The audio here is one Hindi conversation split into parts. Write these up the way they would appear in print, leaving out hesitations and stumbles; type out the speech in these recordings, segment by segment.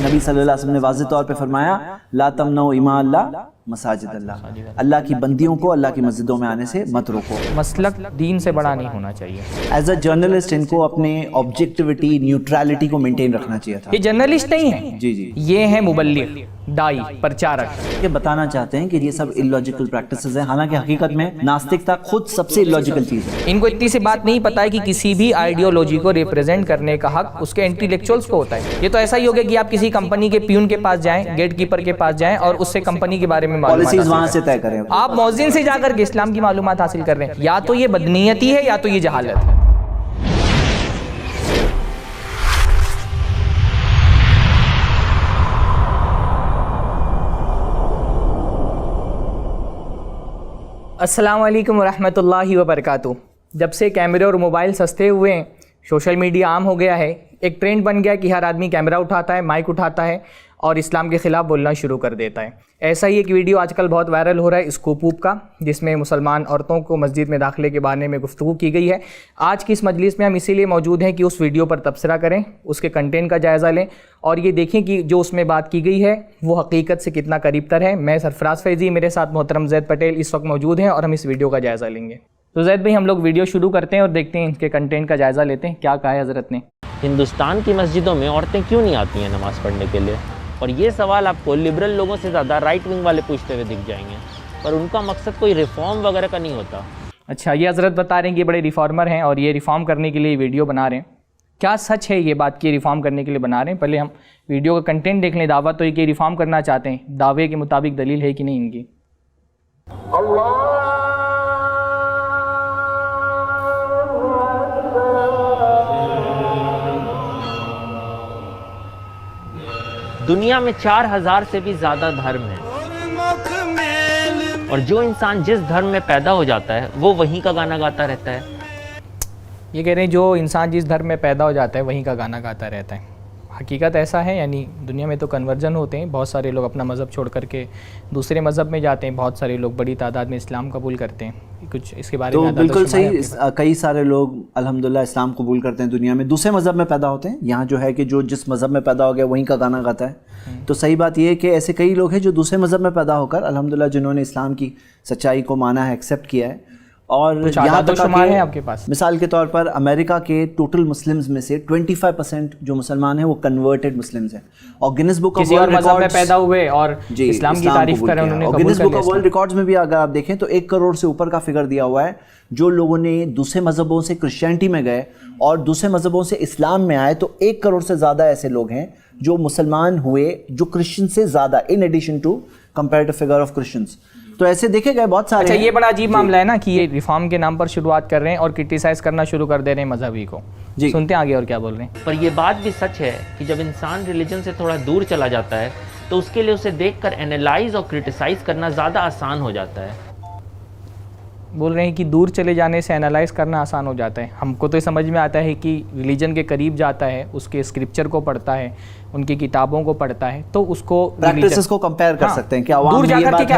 नबी सल्लल्लाहु अलैहि वसल्लम ने वाज़ेह तौर पे फरमाया, ला तमनऊ इमा अल्लाह मसाजिद अल्लाह, अल्लाह की बंदियों को अल्लाह की मस्जिदों में आने से मत रोको। मसलक दीन से बड़ा नहीं होना चाहिए। एज अ जर्नलिस्ट इनको अपने ऑब्जेक्टिविटी, न्यूट्रलिटी को मेंटेन रखना चाहिए था। ये जर्नलिस्ट नहीं है, जी जी, ये है मुबल्लिग, दाई, प्रचारक। ये बताना चाहते हैं कि ये सब इलॉजिकल प्रैक्टिसेस हैं, हालांकि हकीकत में नास्तिकता खुद सबसे इलॉजिकल चीज है। इनको इतनी सी बात नहीं पता है कि किसी भी आइडियोलॉजी को रिप्रेजेंट करने का हक उसके इंटेलेक्चुअल्स को होता है। ये तो ऐसा ही हो गया कि आप किसी कंपनी के प्यून के पास जाएं, गेट कीपर के पास जाएं और उससे कंपनी के बारे में पॉलिसीज वहां से तय करें। आप मौजिन से जाकर के इस्लाम की मालूमात हासिल कर रहे हैं। या तो ये बदनीयती है या तो ये जहालत है। अस्सलाम वालेकुम रहमतुल्लाहि व बरकातुहू। जब से कैमरे और मोबाइल सस्ते हुए हैं, सोशल मीडिया आम हो गया है, एक ट्रेंड बन गया कि हर आदमी कैमरा उठाता है, माइक उठाता है और इस्लाम के ख़िलाफ़ बोलना शुरू कर देता है। ऐसा ही एक वीडियो आजकल बहुत वायरल हो रहा है स्कूप ऊप का, जिसमें मुसलमान औरतों को मस्जिद में दाखिले के बारे में गुफ्तगू की गई है। आज की इस मजलिस में हम इसीलिए मौजूद हैं कि उस वीडियो पर तबसरा करें, उसके कंटेंट का जायज़ा लें और ये देखें कि जो उसमें बात की गई है वो हकीकत से कितना करीब तर है। मैं सरफराज फैज़ी, मेरे साथ मोहतरम जैद पटेल इस वक्त मौजूद हैं और हम इस वीडियो का जायज़ा लेंगे। तो जैद भाई, हम लोग वीडियो शुरू करते हैं और देखते हैं इनके कंटेंट का जायज़ा लेते हैं। क्या कहा है हज़रत ने? हिंदुस्तान की मस्जिदों में औरतें क्यों नहीं आती हैं नमाज़ पढ़ने के लिए? और ये सवाल आपको लिबरल लोगों से ज़्यादा राइट विंग वाले पूछते हुए दिख जाएंगे, पर उनका मकसद कोई रिफॉर्म वगैरह का नहीं होता। अच्छा, ये हज़रत बता रहे हैं कि बड़े रिफॉर्मर हैं और ये रिफॉर्म करने के लिए वीडियो बना रहे हैं। क्या सच है ये बात कि रिफॉर्म करने के लिए बना रहे हैं? पहले हम वीडियो का कंटेंट देख लें। दावा तो ये कि रिफॉर्म करना चाहते हैं, दावे के मुताबिक दलील है कि नहीं इनकी? दुनिया में 4000 से भी ज़्यादा धर्म हैं और जो इंसान जिस धर्म में पैदा हो जाता है वो वहीं का गाना गाता रहता है। ये कह रहे हैं जो इंसान जिस धर्म में पैदा हो जाता है वहीं का गाना गाता रहता है। हकीकत ऐसा है? यानी दुनिया में तो कन्वर्जन होते हैं, बहुत सारे लोग अपना मज़हब छोड़ करके दूसरे मज़हब में जाते हैं, बहुत सारे लोग बड़ी तादाद में इस्लाम कबूल करते हैं। कुछ इसके बारे में? तो बिल्कुल सही, कई सारे लोग अल्हम्दुलिल्लाह इस्लाम कबूल करते हैं, दुनिया में दूसरे मज़हब में पैदा होते हैं। यहाँ जो है कि जो जिस मज़हब में पैदा हो गया वहीं का गाना गाता है। तो सही बात यह है कि ऐसे कई लोग हैं जो दूसरे मज़हब में पैदा होकर अल्हम्दुलिल्लाह जिन्होंने इस्लाम की सच्चाई को माना है, एक्सेप्ट किया है। और यहाँ तक है आपके पास मिसाल के तौर पर अमेरिका के टोटल मुस्लिम्स में से 25% जो मुसलमान हैं वो कन्वर्टेड मुस्लिम्स हैं। और Guinness book of world records में पैदा हुए और इस्लाम की तारीफ कर रहे हैं उन्होंने। Guinness book of world records में भी अगर आप देखें तो 1 करोड़ से ऊपर का फिगर दिया हुआ है जो लोगों ने दूसरे मजहबों से क्रिश्चियनिटी में गए और दूसरे मजहबों से इस्लाम में आए। तो 1 करोड़ से ज़्यादा ऐसे लोग हैं जो मुसलमान हुए जो क्रिश्चियन से ज़्यादा, in addition to comparative figure of Christians. तो ऐसे देखे गए बहुत सारे। अच्छा, ये बड़ा अजीब मामला है ना कि ये रिफॉर्म के नाम पर शुरुआत कर रहे हैं और क्रिटिसाइज करना शुरू कर दे रहे हैं मजहबी को। जी, सुनते हैं आगे और क्या बोल रहे हैं। पर यह बात भी सच है कि जब इंसान रिलीजन से थोड़ा दूर चला जाता है तो उसके लिए उसे देखकर एनालाइज और क्रिटिसाइज करना ज़्यादा आसान हो जाता है। बोल रहे हैं कि दूर चले जाने से एनालाइज करना आसान हो जाता है। हमको तो समझ में आता है कि रिलीजन के करीब जाता है, उसके स्क्रिप्चर को पढ़ता है, उनकी किताबों को पढ़ता है, तो उसको प्रैक्टिसेस को कंपेयर कर सकते हैं कि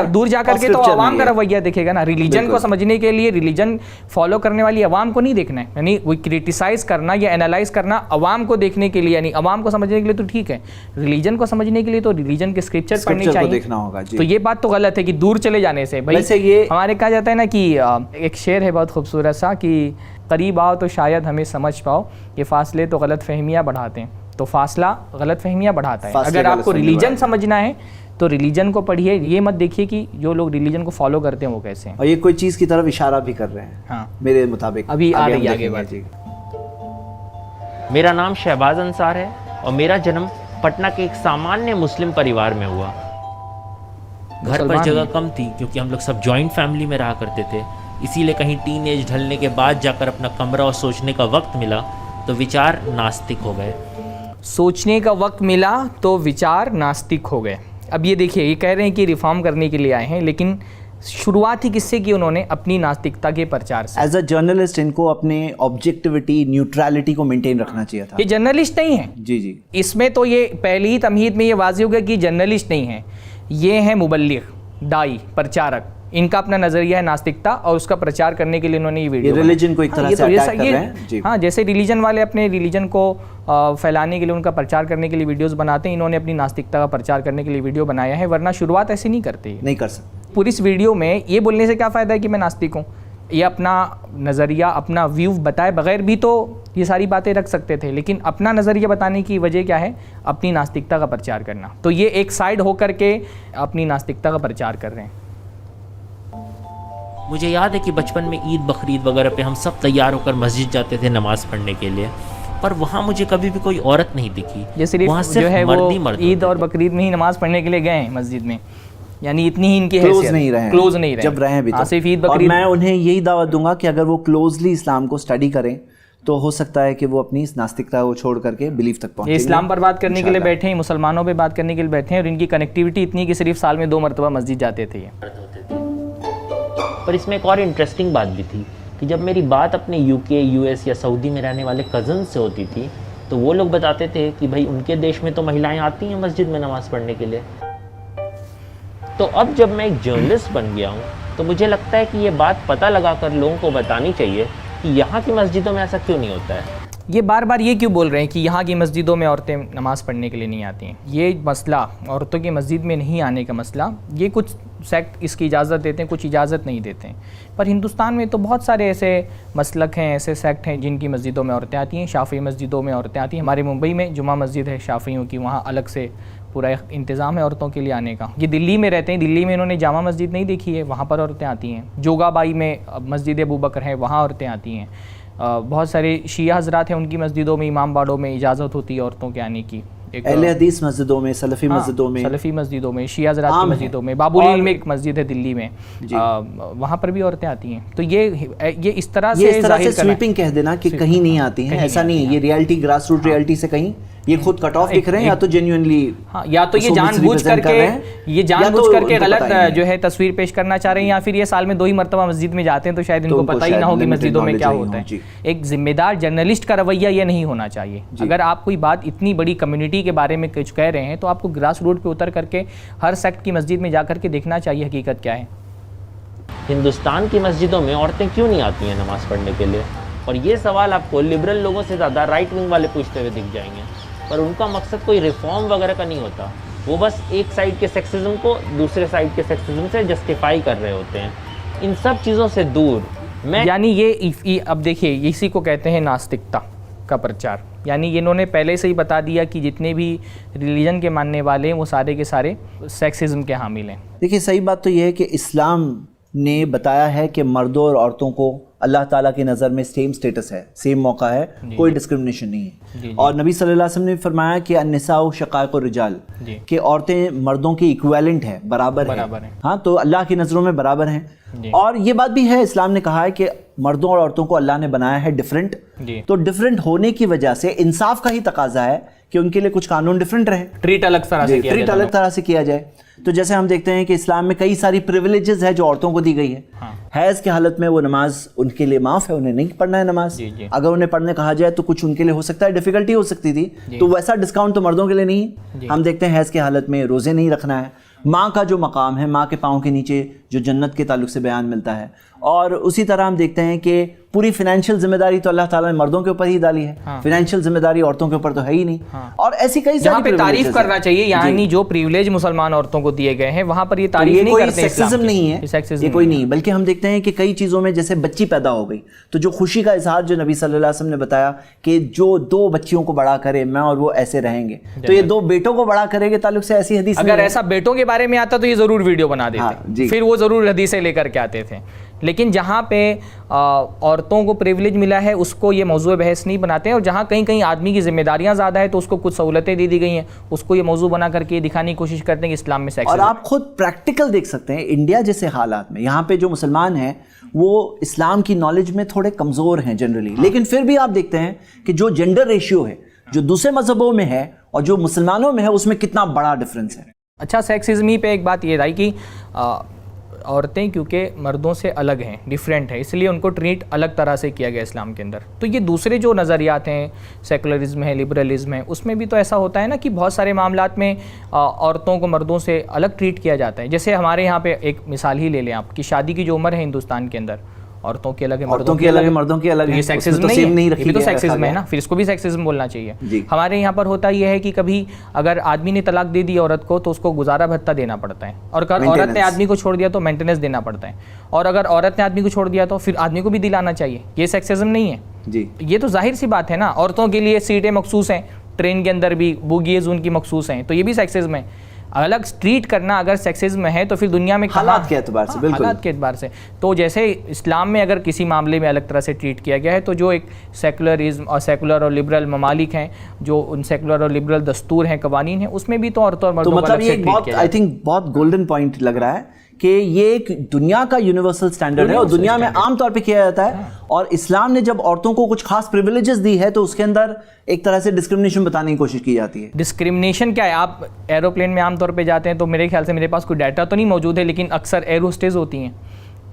दूर जाकर के तो अवाम का रवैया देखेगा ना। रिलीजन को समझने के लिए रिलीजन फॉलो करने वाली अवाम को नहीं देखना है, यानी वो क्रिटिसाइज करना या एनालाइज करना अवाम को देखने के लिए, यानी अवाम को समझने के लिए तो ठीक है, रिलीजन को समझने के लिए तो रिलीजन के स्क्रिप्चर पढ़ने चाहिए, देखना होगा। तो ये बात तो गलत है कि दूर चले जाने से। भाई ये हमारे कहा जाता है ना कि एक शेर है बहुत खूबसूरत सा कि करीब आओ तो शायद हमें समझ पाओ, ये फासले तो गलत फहमियाँ बढ़ाते हैं। तो फासला गलत फहमियाँ बढ़ाता है। अगर आपको रिलीजन समझना है तो रिलीजन को पढ़िए, ये मत देखिए कि जो लोग रिलीजन को फॉलो करते हैं वो कैसे हैं। और ये कोई चीज़ की तरफ इशारा भी कर रहे हैं। हाँ, मेरे मुताबिक अभी आ रही आगे बात। मेरा नाम शहबाज अंसार है और मेरा जन्म पटना के एक सामान्य मुस्लिम परिवार में हुआ। घर पर जगह कम थी क्योंकि हम लोग सब जॉइंट फैमिली में रहा करते थे, इसीलिए कहीं टीनेज ढलने के बाद जाकर अपना कमरा और सोचने का वक्त मिला तो विचार नास्तिक हो गए। सोचने का वक्त मिला तो विचार नास्तिक हो गए। अब ये देखिए, ये कह रहे हैं कि रिफॉर्म करने के लिए आए हैं, लेकिन शुरुआत ही किससे की उन्होंने? अपनी नास्तिकता के प्रचार से। एज अ जर्नलिस्ट इनको अपने ऑब्जेक्टिविटी, न्यूट्रलिटी को मेंटेन रखना चाहिए था। ये जर्नलिस्ट नहीं है। जी जी, इसमें तो ये पहली ही तमहीद में ये वाज़ेह हो गया कि जर्नलिस्ट नहीं है, ये है मुबल्लिग, दाई, प्रचारक। इनका अपना नज़रिया है नास्तिकता, और उसका प्रचार करने के लिए इन्होंने ये वीडियो, रिलीजन को एक तरह से अटैक कर रहे हैं जी। हाँ, जैसे रिलीजन वाले अपने रिलीजन को फैलाने के लिए, उनका प्रचार करने के लिए वीडियोस बनाते हैं, इन्होंने अपनी नास्तिकता का प्रचार करने के लिए वीडियो बनाया है, वरना शुरुआत ऐसे नहीं करते, नहीं कर सकते। पूरी इस वीडियो में ये बोलने से क्या फ़ायदा है कि मैं नास्तिक हूँ, ये अपना नज़रिया, अपना व्यू बताए बगैर भी तो ये सारी बातें रख सकते थे, लेकिन अपना नज़रिया बताने की वजह क्या है, अपनी नास्तिकता का प्रचार करना। तो ये एक साइड होकर के अपनी नास्तिकता का प्रचार कर रहे हैं। मुझे याद है कि बचपन में ईद बकरीद वगैरह पे हम सब तैयार होकर मस्जिद जाते थे नमाज़ पढ़ने के लिए, पर वहाँ मुझे कभी भी कोई औरत नहीं दिखी, ये सिर्फ वहाँ जो है वो मर्द ईद और बकरीद में ही नमाज़ पढ़ने के लिए गए हैं मस्जिद में, यानी इतनी ही इनकी क्लोज नहीं रहे, क्लोज नहीं रहे, जब रहे भी तो। सिर्फ ईद बकरीद। और मैं उन्हें यही दावत दूंगा कि अगर वो क्लोजली इस्लाम को स्टडी करें तो हो सकता है कि वो अपनी इस नास्तिकता को छोड़ करके बिलीफ तक पहुंचे। ये इस्लाम पर बात करने के लिए बैठे हैं, मुसलमानों पे बात करने के लिए बैठे हैं, और इनकी कनेक्टिविटी इतनी कि सिर्फ साल में 2 मरतबा मस्जिद जाते थे। पर इसमें एक और इंटरेस्टिंग बात भी थी कि जब मेरी बात अपने यूके, यूएस या सऊदी में रहने वाले कज़न से होती थी, तो वो लोग बताते थे कि भाई उनके देश में तो महिलाएं आती हैं मस्जिद में नमाज़ पढ़ने के लिए। तो अब जब मैं एक जर्नलिस्ट बन गया हूँ, तो मुझे लगता है कि ये बात पता लगाकर लोगों को बतानी चाहिए कि यहाँ की मस्जिदों में ऐसा क्यों नहीं होता है। ये बार बार ये क्यों बोल रहे हैं कि यहाँ की मस्जिदों में औरतें नमाज़ पढ़ने के लिए नहीं आती हैं? ये मसला, औरतों की मस्जिद में नहीं आने का मसला, ये कुछ सेक्ट इसकी इजाज़त देते हैं, कुछ इजाज़त नहीं देते हैं। पर हिंदुस्तान में तो बहुत सारे ऐसे मसलक हैं, ऐसे सेक्ट हैं जिनकी मस्जिदों में औरतें आती हैं। शाफ़ी मस्जिदों में औरतें आती हैं। हमारे मुंबई में जुमा मस्जिद है शाफ़ियों की, वहाँ अलग से पूरा इंतज़ाम है औरतों के लिए आने का। ये दिल्ली में रहते हैं, दिल्ली में इन्होंने जामा मस्जिद नहीं देखी है, वहाँ पर औरतें आती हैं। जोगाबाई में मस्जिद अबू बकर है, वहाँ औरतें आती हैं। बहुत सारे शिया हजरात हैं, उनकी मस्जिदों में, इमाम बाड़ों में इजाज़त होती है औरतों के आने की। अहले हदीस मस्जिदों में, सलफ़ी मस्जिदों में, सलफ़ी मस्जिदों में, शिया हजरात की मस्जिदों में, बाबुल में एक मस्जिद है दिल्ली में, वहाँ पर भी औरतें आती हैं। तो ये इस तरह से स्वीपिंग कह देना कि कहीं नहीं आती हैं, ऐसा नहीं है। ये रियलिटी, ग्रास रूट रियलिटी से कहीं ये खुद कट ऑफ दिख रहे हैं, या तो जेन्युइनली, हाँ, या तो ये जानबूझ करके गलत जो है तस्वीर पेश करना चाह रहे हैं, या फिर ये साल में 2 ही मरतबा मस्जिद में जाते हैं तो शायद इनको पता ही ना हो कि मस्जिदों में क्या होता है। एक जिम्मेदार जर्नलिस्ट का रवैया ये नहीं होना चाहिए। अगर आप कोई बात इतनी बड़ी कम्युनिटी के बारे में कुछ कह रहे हैं तो आपको ग्रास रूट पे उतर करके हर सेक्ट की मस्जिद में जा करके देखना चाहिए हकीकत क्या है। हिंदुस्तान की मस्जिदों में औरतें क्यों नहीं आती हैं नमाज़ पढ़ने के लिए? और ये सवाल आपको लिबरल लोगों से ज़्यादा राइट विंग वाले पूछते हुए दिख जाएंगे, पर उनका मकसद कोई रिफॉर्म वगैरह का नहीं होता। वो बस एक साइड के सेक्सिज्म को दूसरे साइड के सेक्सिज्म से जस्टिफाई कर रहे होते हैं। इन सब चीज़ों से दूर यानी ये अब देखिए, इसी को कहते हैं नास्तिकता का प्रचार। यानी इन्होंने पहले से ही बता दिया कि जितने भी रिलीजन के मानने वाले हैं वो सारे के सारे सेक्सिज्म के हामिल हैं। देखिए, सही बात तो ये है कि इस्लाम ने बताया है कि मर्दों और औरतों को अल्लाह ताला की नज़र में सेम स्टेटस है, सेम मौका है, कोई डिस्क्रिमिनेशन नहीं है। और नबी सल्लल्लाहु अलैहि वसल्लम ने फरमाया कि अन्निसाउ शकाइक़ुर रिजाल, कि औरतें मर्दों की इक्विवेलेंट है, बराबर है। हाँ, तो अल्लाह की नज़रों में बराबर हैं। और ये बात भी है, इस्लाम ने कहा है कि मर्दों और औरतों को अल्लाह ने बनाया है डिफरेंट, तो डिफरेंट होने की वजह से इंसाफ का ही तकाजा है कि उनके लिए कुछ कानून डिफरेंट रहे, ट्रीट अलग तरह से किया जाए। तो जैसे हम देखते हैं कि इस्लाम में कई सारी प्रिविलेजेस है जो औरतों को दी गई है। हैज़ की हालत में वो नमाज उनके लिए माफ़ है, उन्हें नहीं पढ़ना है नमाज। अगर उन्हें पढ़ने कहा जाए तो कुछ उनके लिए हो सकता है डिफिकल्टी हो सकती थी, तो वैसा डिस्काउंट तो मर्दों के लिए नहीं। हम देखते हैं हैज़ की हालत में रोज़े नहीं रखना है। माँ का जो मकाम है, माँ के पाँव के नीचे जो जन्नत के ताल्लुक से बयान मिलता है। और उसी तरह हम देखते हैं कि पूरी फाइनेंशियल जिम्मेदारी तो अल्लाह ताला ने मर्दों के ऊपर ही डाली है। फाइनेंशियल जिम्मेदारी औरतों के ऊपर तो है ही नहीं। और ऐसी कई सारी पे तारीफ करना चाहिए, यानी जो प्रिविलेज मुसलमान औरतों को दिए गए हैं वहां पर ये तारीफ नहीं करते। सेक्सिज्म नहीं है, ये कोई नहीं, बल्कि हम देखते हैं कि कई चीज़ों में, जैसे बच्ची पैदा हो गई तो जो खुशी का इजहार जो नबी सल्लल्लाहु अलैहि वसल्लम ने बताया कि जो 2 बच्चियों को बड़ा करे, मैं और वो ऐसे रहेंगे, तो ये 2 बेटों को बड़ा करेंगे ताल्लुक से ऐसी हदीस। अगर ऐसा बेटों के बारे में आता तो ये जरूर वीडियो बना देते, फिर वो जरूर हदीसें लेकर के आते थे। लेकिन जहाँ पे औरतों को प्रिविलेज मिला है उसको ये मौजूद बहस नहीं बनाते हैं, और जहाँ कहीं कहीं आदमी की जिम्मेदारियाँ ज़्यादा है तो उसको कुछ सहूलतें दे दी गई हैं, उसको ये मौजूद बना करके दिखाने की कोशिश करते हैं कि इस्लाम में सेक्स। और आप खुद प्रैक्टिकल देख सकते हैं इंडिया जैसे हालात में, यहाँ पे जो मुसलमान हैं वो इस्लाम की नॉलेज में थोड़े कमज़ोर हैं जनरली, लेकिन फिर भी आप देखते हैं कि जो जेंडर रेशियो है जो दूसरे मजहबों में है और जो मुसलमानों में है उसमें कितना बड़ा डिफरेंस है। अच्छा, सेक्सिज्म ही पे एक बात ये रही कि औरतें क्योंकि मर्दों से अलग हैं, डिफरेंट है, इसलिए उनको ट्रीट अलग तरह से किया गया इस्लाम के अंदर। तो ये दूसरे जो नज़रियात हैं, सेकुलरिज्म है, लिबरलिज्म है, उसमें भी तो ऐसा होता है ना कि बहुत सारे मामलात में औरतों को मर्दों से अलग ट्रीट किया जाता है। जैसे हमारे यहाँ पे एक मिसाल ही ले लें आप कि शादी की जो उम्र है हिंदुस्तान के अंदर, औरतों की अलग है, मर्दों की अलग है, मर्दों की अलग है। ये सेक्सिज्म नहीं है, ये भी तो सेक्सिज्म है ना, फिर इसको भी सेक्सिज्म बोलना चाहिए। हमारे यहाँ पर होता यह है कि कभी अगर आदमी ने तलाक दे दी औरत को तो उसको गुजारा भत्ता देना पड़ता है, और अगर औरत ने आदमी को छोड़ दिया तो मेंटेनेंस देना पड़ता है, और अगर औरत ने आदमी को छोड़ दिया तो फिर आदमी को भी दिलाना चाहिए। ये सेक्सिज्म नहीं है जी, ये तो जाहिर सी बात है ना। औरतों के लिए सीटें मखसूस हैं, ट्रेन के अंदर भी बोगी जोन की मखसूस हैं, तो ये भी सेक्सिज्म है। अलग ट्रीट करना अगर सेक्सिज्म है तो फिर दुनिया में हालात के एतबार से, बिल्कुल हालात के एतबार से। तो जैसे इस्लाम में अगर किसी मामले में अलग तरह से ट्रीट किया गया है, तो जो एक सेकुलरिज्म और सेकुलर और लिबरल ममालिक हैं, जो उन सेकुलर और लिबरल दस्तूर हैं, कवानीन हैं, उसमें भी तो औरतों और मर्दों को अलग से ट्रीट किया। आई थिंक बहुत गोल्डन पॉइंट लग रहा है कि ये एक दुनिया का यूनिवर्सल स्टैंडर्ड है और दुनिया में आम तौर पे किया जाता है। और इस्लाम ने जब औरतों को कुछ खास प्रिविलेजेस दी है तो उसके अंदर एक तरह से डिस्क्रिमिनेशन बताने की कोशिश की जाती है। डिस्क्रिमिनेशन क्या है? आप एरोप्लेन में आमतौर पे जाते हैं तो मेरे ख्याल से, मेरे पास कोई डाटा तो नहीं मौजूद है, लेकिन अक्सर एयर होस्टेस होती हैं,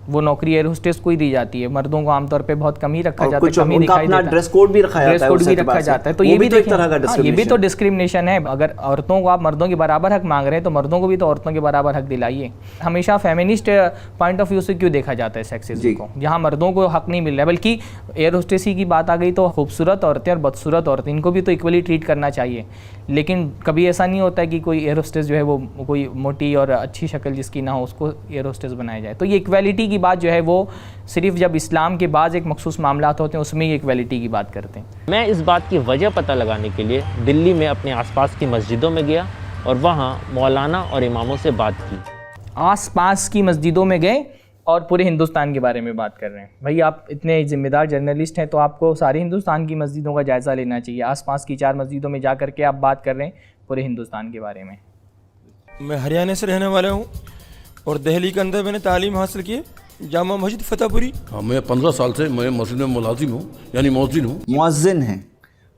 वो नौकरी एयर होस्टेस को ही दी जाती है। मर्दों को आमतौर पे बहुत कम ही रखा जाता है, कम ही दिखाई देता है। ड्रेस कोड भी रखा जाता है, तो ये भी तो एक तरह का डिस्क्रिमिनेशन, ये भी तो डिस्क्रिमिनेशन है। अगर औरतों को आप मर्दों के बराबर हक मांग रहे हैं तो मर्दों को भी तो औरतों के बराबर हक दिलाइए। हमेशा फेमिनिस्ट पॉइंट ऑफ व्यू से क्यों देखा जाता है सेक्सिज्म को, जहाँ मर्दों को हक नहीं मिल रहा है? बल्कि एयर होस्टेसी की बात आ गई तो खूबसूरत औरतें और बदसूरत औरतें, इनको भी तो इक्वली ट्रीट करना चाहिए। लेकिन कभी ऐसा नहीं होता है कि कोई एयर होस्टेस जो है वो कोई मोटी और अच्छी शक्ल जिसकी ना हो उसको एयर होस्टेस बनाया जाए। तो ये इक्वालिटी की बात जो है वो सिर्फ जब इस्लाम के बाद एक मखसूस मामलात होते हैं उसमें ही इक्वालिटी की बात करते हैं। मैं इस बात की वजह पता लगाने के लिए दिल्ली में अपने आसपास की मस्जिदों में गया और वहाँ मौलाना और इमामों से बात की। आसपास की मस्जिदों में गए और पूरे हिंदुस्तान के बारे में बात कर रहे हैं। भाई आप इतने ज़िम्मेदार जर्नलिस्ट हैं तो आपको सारे हिंदुस्तान की मस्जिदों का जायज़ा लेना चाहिए। आसपास की 4 मस्जिदों में जा कर के आप बात कर रहे हैं पूरे हिंदुस्तान के बारे में। मैं हरियाणा से रहने वाला हूँ और दिल्ली के अंदर मैंने तालीम हासिल की जामा मस्जिद फतेहपुरी। हाँ, मैं 15 साल से मैं मस्जिद में मुलाजिम हूँ, यानी मौज़िन हूँ। मुअज्जिन हैं,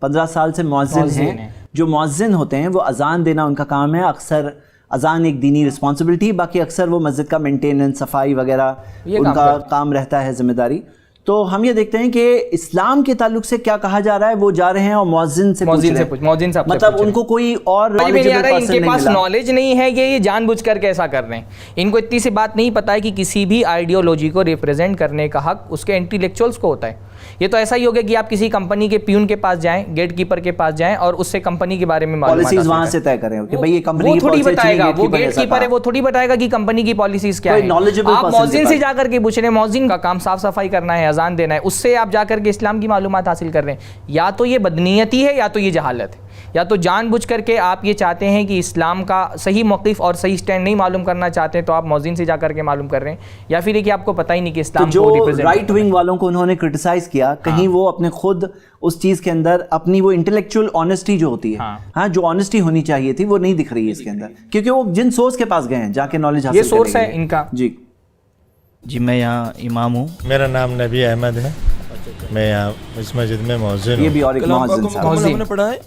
15 साल से मुअज्जिन हैं। जो मुअज्जिन होते हैं वो अजान देना उनका काम है। अक्सर अजान एक दीनी रिस्पॉन्सिबिलिटी, बाकी अक्सर वो मस्जिद का मेंटेनेंस, सफाई वगैरह उनका काम रहता है, जिम्मेदारी। तो हम ये देखते हैं कि इस्लाम के ताल्लुक से क्या कहा जा रहा है, वो जा रहे हैं और मुअज्जिन से मतलब उनको कोई और इनके पास नॉलेज नहीं है, ये जानबूझ कर कैसा कर रहे हैं। इनको इतनी सी बात नहीं पता है कि किसी भी आइडियोलॉजी को रिप्रेजेंट करने का हक उसके इंटेलेक्चुअल्स को होता है। ये तो ऐसा ही हो गया कि आप किसी कंपनी के प्यून के पास जाएं, गेट कीपर के पास जाएं और उससे कंपनी के बारे में पॉलिसीज वहां से तय करें कि भाई ये कंपनी वो थोड़ी बताएगा, वो गेट कीपर है, वो थोड़ी बताएगा कि कंपनी की पॉलिसीज क्या है। आप मौजिन से जाकर के पूछ रहे हैं, मौजिन का काम साफ सफाई करना है, अजान देना है, उससे आप जाकर के इस्लाम की मालूमात हासिल कर रहे हैं। या तो ये बदनीयती है या तो ये जहालत है, या तो जानबूझ करके आप ये चाहते हैं कि इस्लाम का सही मौक़िफ़ और सही स्टैंड नहीं मालूम करना चाहते हैं तो आप मौजिन से जाकर के मालूम कर रहे हैं, या फिर कि आपको पता ही नहीं कि इस्लाम तो जो राइट विंग वालों को उन्होंने क्रिटिसाइज किया, कहीं वो अपने खुद उस चीज़ के अंदर अपनी वो इंटेलेक्चुअल ऑनेस्टी जो होती है, हाँ जो ऑनेस्टी होनी चाहिए थी वो नहीं दिख रही है इसके अंदर, क्योंकि वो जिन सोर्स के पास गए हैं जाके नॉलेज हासिल, ये सोर्स है इनका। जी मैं यहाँ इमाम हूँ। मेरा नाम नबी अहमद है, मैं यहाँ इस मस्जिद में मौज़िन हूँ। ये भी और एक मौज़िन साहब हमने पढ़ा है,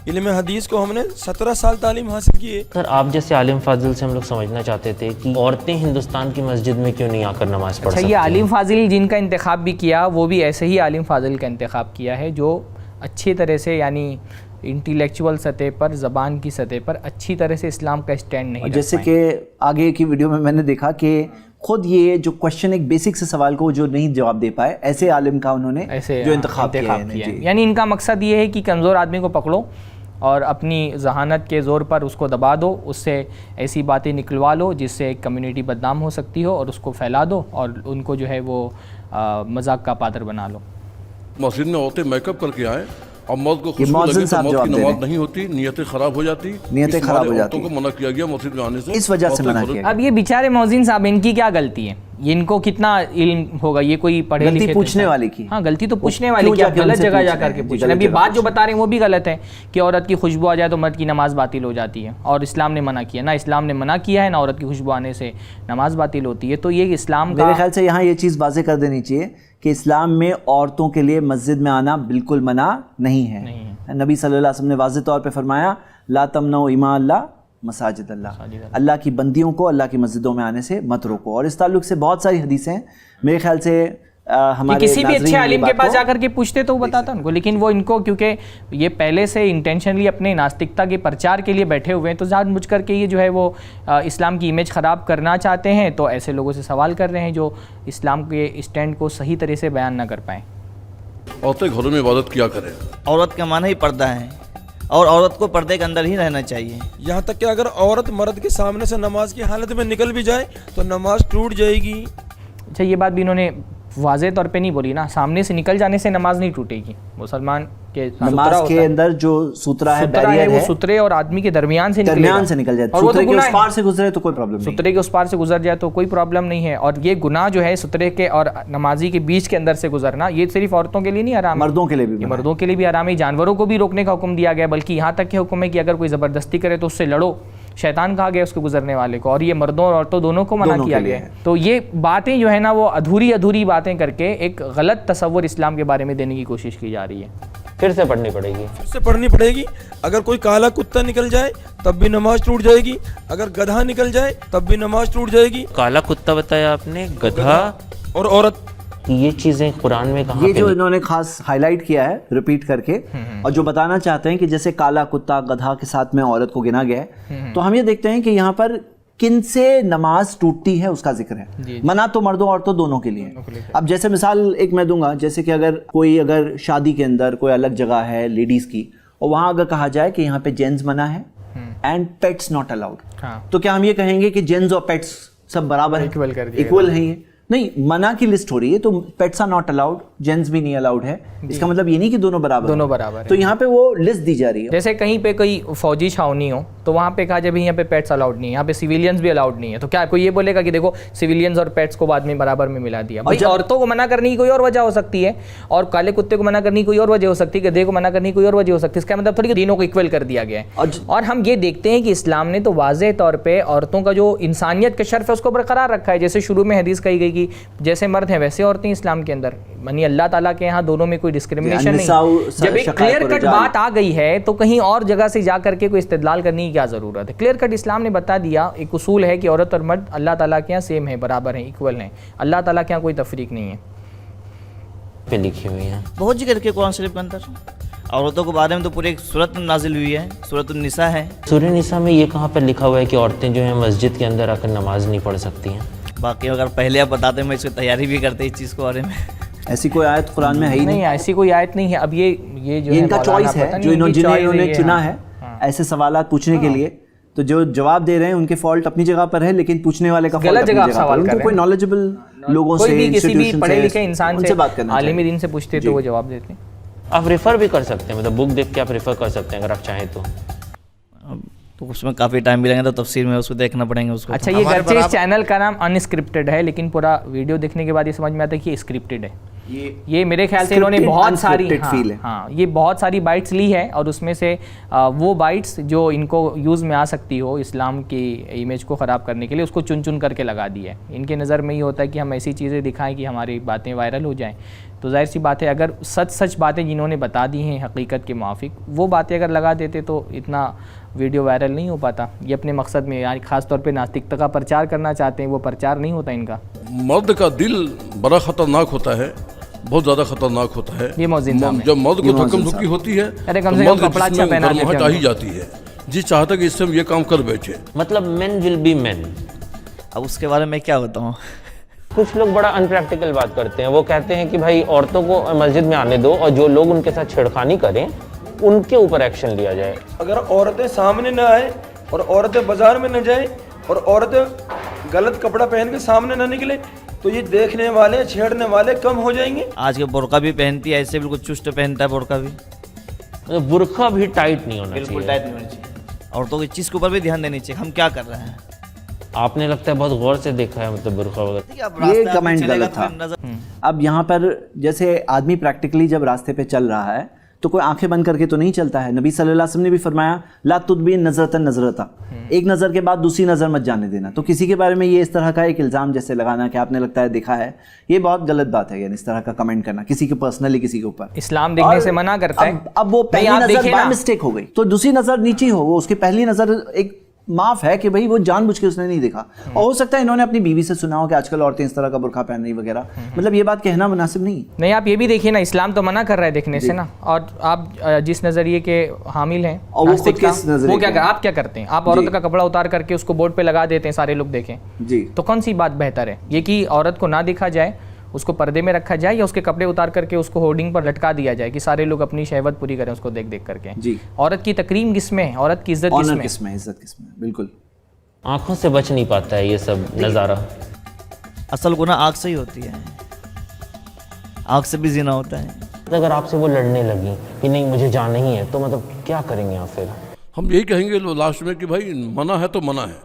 इल्म हदीस को हमने 17 साल तालीम हासिल की है। सर आप जैसे आलिम फाजिल से हम लोग समझना चाहते थे कि औरतें हिंदुस्तान की मस्जिद में क्यों नहीं आकर नमाज पढ़ सकती हैं? ये आलिम फाजिल जिनका इंतखाब भी किया वो भी ऐसे ही आलिम फाजिल का इंतखाब किया है जो अच्छी तरह से, यानी इंटेलेक्चुअल सतह पर, ज़बान की सतह पर अच्छी तरह से इस्लाम का स्टैंड नहीं। जैसे कि आगे की वीडियो में मैंने देखा कि खुद ये जो क्वेश्चन एक बेसिक से सवाल को जो नहीं जवाब दे पाए, ऐसे आलिम का उन्होंने जो इंतखाब किया है। यानी इनका मकसद ये है कि कमज़ोर आदमी को पकड़ो और अपनी जहानत के ज़ोर पर उसको दबा दो, उससे ऐसी बातें निकलवा लो जिससे एक कम्युनिटी बदनाम हो सकती हो और उसको फैला दो और उनको जो है वो मजाक का पात्र बना लो। मस्जिद में औरतें मेकअप करके आए और मौत को खुशबू लगे तो मौत की नमाज नहीं होती, नियतें खराब हो जाती, नियतें खराब हो जाती, को मना किया गया मस्जिद में आने से, इस वजह से मना किया। अब ये बेचारे मौजिन साहब, इनकी क्या गलती है? इनको कितना इल्म होगा? ये कोई पढ़े लिखे, पूछने वाले की, हाँ गलती तो पूछने वाले की, आप गलत जगह जाकर के पूछ रहे हैं। अभी बात जो बता रहे हैं वो भी गलत है कि औरत की खुशबू आ जाए तो मर्द की नमाज बातिल हो जाती है, और इस्लाम ने मना किया। ना इस्लाम ने मना किया है, ना औरत की खुशबू आने से नमाज बातिल होती है। तो ये इस्लाम का, मेरे ख्याल से यहाँ ये चीज़ वाज़ेह कर देनी चाहिए कि इस्लाम में औरतों के लिए मस्जिद में आना बिल्कुल मना नहीं है। नबी सल्लल्लाहु अलैहि वसल्लम ने वाज़ेह तौर पे फरमाया, ला तमनऊ इमा अल्लाह मसाजिद अल्लाह, अल्लाह की बंदियों को अल्लाह की मस्जिदों में आने से मत रोको। और इस ताल्लुक से बहुत सारी हदीसें हैं, मेरे ख्याल से हमारे किसी भी अच्छे आलिम के पास जाकर के पूछते तो वो बताता उनको, लेकिन वो इनको क्योंकि ये पहले से इंटेंशनली अपने नास्तिकता के प्रचार के लिए बैठे हुए हैं, तो जानबूझ करके ये जो है वो इस्लाम की इमेज ख़राब करना चाहते हैं। तो ऐसे लोगों से सवाल कर रहे हैं जो इस्लाम के स्टैंड को सही तरह से बयान ना कर पाएँ। औरतें घरों में इबादत किया करें। औरत का माना ही पर्दा है और औरत को पर्दे के अंदर ही रहना चाहिए। यहाँ तक कि अगर औरत मर्द के सामने से नमाज की हालत में निकल भी जाए तो नमाज टूट जाएगी। अच्छा, ये बात भी इन्होंने वाज़े तौर पे नहीं बोली ना, सामने से निकल जाने से नमाज नहीं टूटेगी। मुसलमान के नमाज के अंदर जो सूत्रा है, बैरियर वो सूत्रे और आदमी के दरमियान से निकल जाए, सूत्रे के उस पार से गुजरे तो कोई प्रॉब्लम नहीं, सूत्रे के उस पार से गुजर जाए तो कोई प्रॉब्लम नहीं है। और ये गुनाह जो है सूत्रे के और नमाजी के बीच के अंदर से गुजरना, ये सिर्फ औरतों के लिए नहीं हराम, मर्दों के लिए भी, मर्दों के लिए भी हराम है। जानवरों को भी रोकने का हुक्म दिया गया, बल्कि यहाँ तक के हुक्म है कि अगर कोई ज़बरदस्ती करे तो उससे लड़ो, शैतान कहा गया उसको गुजरने वाले को, और ये मर्दों और औरतों दोनों को मना किया गया है। तो ये बातें जो है ना वो अधूरी बातें करके एक गलत तस्वुर इस्लाम के बारे में देने की कोशिश की जा रही है। फिर से पढ़नी पड़ेगी, फिर से पढ़नी पड़ेगी। अगर कोई काला कुत्ता निकल जाए तब भी नमाज टूट जाएगी, अगर गधा निकल जाए तब भी नमाज टूट जाएगी। काला कुत्ता बताया आपने, गधा और औरत, ये चीजें कुरान में कहाँ ये जो इन्होंने खास हाईलाइट किया है रिपीट करके, और जो बताना चाहते हैं कि जैसे काला कुत्ता गधा के साथ में औरत को गिना गया है, तो हम ये देखते हैं कि यहाँ पर किन से नमाज टूटती है उसका जिक्र है। मना तो मर्दों औरतों दोनों के लिए। अब जैसे मिसाल एक मैं दूंगा, जैसे कि अगर शादी के अंदर कोई अलग जगह है लेडीज की, और वहां अगर कहा जाए कि यहाँ पे जेंट्स मना है एंड पेट्स नॉट अलाउड, तो क्या हम ये कहेंगे कि जेंट्स और पेट्स सब बराबर है, इक्वल है? ये नहीं, मना की लिस्ट हो रही है, तो pets are not allowed, gents भी नहीं अलाउड है। इसका मतलब ये नहीं कि दोनों बराबर है। तो यहाँ पे वो लिस्ट दी जा रही है। जैसे कहीं पे कोई फौजी छावनी हो तो वहाँ पे कहा जाए भाई यहाँ पे पेट्स अलाउड नहीं है, यहाँ पे सिविलियंस भी अलाउड नहीं है, तो क्या कोई ये बोलेगा कि देखो सिविलियंस और पेट्स को बाद में बराबर में मिला दिया? भाई औरतों को मना करने की कोई और वजह हो सकती है, और काले कुत्ते को मना करने की कोई और वजह हो सकती है, गधे को मना करने की कोई और वजह हो सकती है। इसका मतलब थोड़ी तीनों को इक्वल कर दिया गया है। और हम ये देखते हैं कि इस्लाम ने तो वाज़ेह तौर पर औरतों का जो इंसानियत का शर्फ है उसको बरकरार रखा है। जैसे शुरू में हदीस कही गई कि जैसे मर्द हैं वैसे औरतें इस्लाम के अंदर, यानी अल्लाह ताला के यहाँ दोनों में कोई डिस्क्रिमिनेशन नहीं। जब एक क्लियर कट बात आ गई है तो कहीं और जगह से जा करके कोई इस्तेदलाल करने की क्या ज़रूरत है? क्लियर कट इस्लाम ने बता दिया, एक उसूल है कि औरत और मर्द अल्लाह ताला के यहाँ सेम है, बराबर हैं, इक्वल हैं। अल्लाह ताला के यहाँ कोई तफरीक नहीं है। पे लिखी हुई है बहुत जिक्र करके कुरान शरीफ के अंदर औरतों के बारे में तो पूरी एक सूरत नाजिल हुई है, सूरत निसा है। सूरह निसा में ये कहाँ पर लिखा हुआ है कि औरतें जो है मस्जिद के अंदर आकर नमाज नहीं पढ़ सकती हैं? बाकी अगर पहले आप बताते मैं इसकी तैयारी भी करते इस चीज़ के बारे में। ऐसी कोई आयत कुरान में है ही नहीं, ऐसी कोई आयत नहीं है। अब ये जो इनका चॉइस है, जो इन्होंने चुना है ऐसे सवालात पूछने के लिए, तो जो जवाब दे रहे हैं उनके फॉल्ट अपनी जगह पर है, लेकिन पूछने वाले का गलत जगह सवाल कर रहे हैं। कोई नॉलेजेबल लोगों से, किसी भी पढ़े लिखे इंसान से बात करना, आलिम दीन से पूछते तो वो जवाब देते हैं। आप रेफर भी कर सकते हैं, मतलब बुक देख के आप रेफर कर सकते हैं अगर आप चाहें तो उसमें काफ़ी टाइम भी लगेगा, तो तफसीर में उसको देखना पड़ेगा उसको। अच्छा, ये गर्चे इस चैनल का नाम अनस्क्रिप्टेड है, लेकिन पूरा वीडियो देखने के बाद ये समझ में आता है कि स्क्रिप्टेड है। ये मेरे ख्याल से इन्होंने बहुत सारी ये बहुत सारी बाइट्स ली है, और उसमें से वो बाइट्स जो इनको यूज़ में आ सकती हो इस्लाम की इमेज को ख़राब करने के लिए, उसको चुन चुन करके लगा दी है। इनके नज़र में ये होता है कि हम ऐसी चीज़ें दिखाएं कि हमारी बातें वायरल हो जाएं। तो जाहिर सी बात है, अगर सच बातें जिन्होंने बता दी हैं हकीकत के मुआफिक, वो बातें अगर लगा देते तो इतना वीडियो वायरल नहीं हो पाता। ये अपने मकसद में, यानी ख़ास तौर पे नास्तिकता का प्रचार करना चाहते हैं, वो प्रचार नहीं होता इनका। मर्द का दिल बड़ा ख़तरनाक होता है, बहुत ज़्यादा ख़तरनाक होता है। ये मौज़िन साहब जब मर्द को धक्कम धुक्की होती है, अरे कम से कम कपड़ा अच्छा पहना लेते हैं, आ ही जाती है। जी चाहता कि इससे हम ये काम कर बैठे, मतलब मेन विल बी मेन। अब उसके बारे में क्या बताऊँ? कुछ लोग बड़ा अनप्रैक्टिकल बात करते हैं, वो कहते हैं कि भाई औरतों को मस्जिद में आने दो और जो लोग उनके साथ छेड़खानी करें उनके ऊपर एक्शन लिया जाए। अगर औरतें सामने न आए और औरतें बाजार में न जाए और औरतें गलत कपड़ा पहन के सामने न निकले, तो ये देखने वाले, छेड़ने वाले कम हो जाएंगे। आज के बुर्का भी पहनती है, ऐसे बिल्कुल चुस्त पहनता है बुर्का भी, मतलब बुर्का भी टाइट नहीं होना चाहिए, बिल्कुल टाइट नहीं होना चाहिए। औरतों की चीज़ के ऊपर भी ध्यान देनी चाहिए, हम क्या कर रहे हैं। आपने लगता है बहुत गौर से देखा है, मतलब बुर्का वगैरह। ये कमेंट गलत था। अब यहाँ पर जैसे आदमी प्रैक्टिकली जब रास्ते पे चल रहा है तो कोई आंखें बंद करके तो नहीं चलता है। नबी सल्लल्लाहु अलैहि वसल्लम ने भी फरमाया, ला तुदबीन नजरतन नजरता, एक नज़र के बाद दूसरी नज़र मत जाने देना। तो किसी के बारे में ये इस तरह का एक इल्ज़ाम जैसे लगाना कि आपने लगता है देखा है, ये बहुत गलत बात है। यानी इस तरह का कमेंट करना किसी के पर्सनली किसी के ऊपर, इस्लाम देखने से मना करता है। अब वो पहली नज़र बाय मिस्टेक हो गई तो दूसरी नज़र नीचे हो, वो उसकी पहली नज़र एक माफ है कि भाई वो जानबूझ के उसने नहीं देखा, और हो सकता है इन्होंने अपनी बीवी से सुना हो कि आजकल औरतें इस तरह का बुर्का पहन रही वगैरह, मतलब ये बात कहना मुनासिब नहीं। आप ये भी देखिए ना, इस्लाम तो मना कर रहा है देखने से ना, और आप जिस नजरिए के हामिल हैं और वो खुद किस नजरिए वो क्या आप क्या करते हैं? आप औरत का कपड़ा उतार करके उसको बोर्ड पे लगा देते हैं, सारे लोग देखें जी, तो कौन सी बात बेहतर है? ये कि औरत को ना देखा जाए, उसको पर्दे में रखा जाए, या उसके कपड़े उतार करके उसको होर्डिंग पर लटका दिया जाए कि सारे लोग अपनी शहवत पूरी करें उसको देख देख करके? जी। औरत की तकरीम किसमें है? औरत की इज्जत किसमें? इज्जत किसमें? बिल्कुल, आंखों से बच नहीं पाता है ये सब नज़ारा। असल गुनाह आँख से ही होती है, आँख से भी जिना होता है। अगर आपसे वो लड़ने लगी कि नहीं मुझे जाना ही है, तो मतलब क्या करेंगे आप फिर? हम यही कहेंगे लास्ट में कि भाई मना है तो मना है,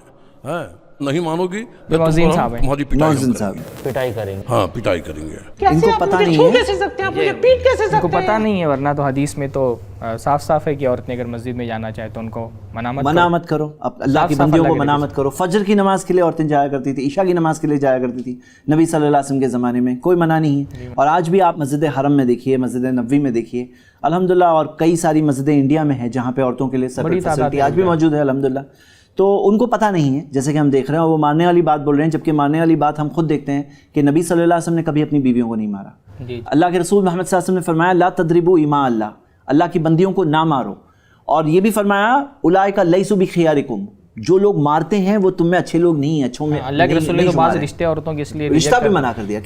नहीं मानोगी तुम्हारी पिटाई करेंगे। हाँ, पिटाई करेंगे। इनको पता नहीं है, कैसे सकते हैं आप मुझे पीट कैसे सकते हैं? इनको पता नहीं है, वरना तो हदीस में तो साफ साफ है कि औरत ने अगर मस्जिद में जाना चाहे तो उनको मना मत करो। अब अल्लाह की बंदियों को मना मत करो। फजर की नमाज के लिए औरतें जाया करती थी, ईशा की नमाज के लिए जाया करती थी नबी सल्लल्लाहु अलैहि वसल्लम के ज़माने में, कोई मना नहीं है। और आज भी आप मस्जिद हरम में देखिए, मस्जिद नबवी में देखिए, अल्हम्दुलिल्लाह, और कई सारी मस्जिदें इंडिया में हैं जहाँ पे औरतों के लिए सेपरेट फैसिलिटी आज भी मौजूद है अल्हम्दुलिल्लाह। तो उनको पता नहीं है, जैसे कि हम देख रहे हैं, वो मारने वाली बात बोल रहे हैं, जबकि मारने वाली बात हम खुद देखते हैं कि नबी सल्लल्लाहु अलैहि वसल्लम ने कभी अपनी बीवियों को नहीं मारा। अल्लाह के रसूल मोहम्मद सल्लल्लाहु अलैहि वसल्लम ने फरमाया ला तदरिबू इमा अल्लाह, अल्लाह की बंदियों को ना मारो। और ये भी फरमाया उलाइका लैसु बिखियारिकुम, जो लोग मारते हैं वो तुम में अच्छे लोग नहीं हैं। अच्छों में अल्लाह के रसूल ने तो बात रिश्ते औरतों के इसलिए रिश्ता भी मना कर दिया